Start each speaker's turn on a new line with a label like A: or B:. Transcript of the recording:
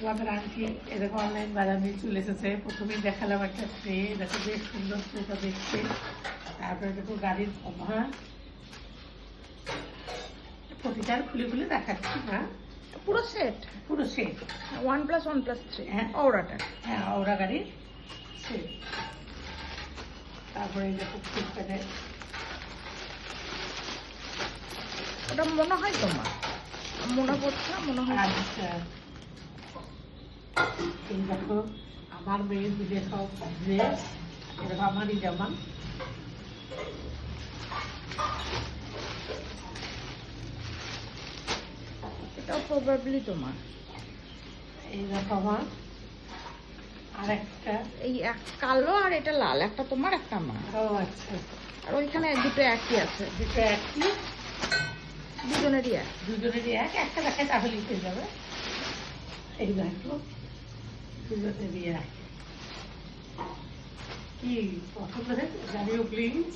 A: আমাদের আন্টি এরকম অনলাইন বাজার নিয়ে চলে এসেছে। প্রথমেই দেখালাম একটা ট্রে, দেখো বেশ সুন্দর ট্রেটা দেখতে। তারপরে দেখো গাড়ির কভার, প্রতিটার খুলে খুলে দেখাচ্ছি না,
B: পুরো সেট,
A: পুরো সেট
B: 1+1+3
A: হ্যাঁ
B: ওরাটা।
A: হ্যাঁ ওরা গাড়ির সেট। তারপরে দেখো ফ্লিপকার্টে
B: ওটা মনে হয় তোমার, মনে পড়ছে না, মনে হয়।
A: আচ্ছা এই দেখো আমার মেয়ে মিলে সব ড্রেস, এরকম আমারই জামা।
B: এটাও প্রবাবলি তোমার।
A: এই দেখো আমার আর একটা,
B: এই এক কালো আর এটা লাল, একটা তোমার একটা আমার।
A: ও আচ্ছা,
B: আর ওইখানে দুটো একই আছে,
A: দুটো একই,
B: দুজনেরই এক।
A: দুজনেরই এক, একটা দেখায় তাহলেই হয়ে যাবে। এই দেখো দুজনেরই এক। কি পছন্দ হয়েছে জানিও প্লিজ।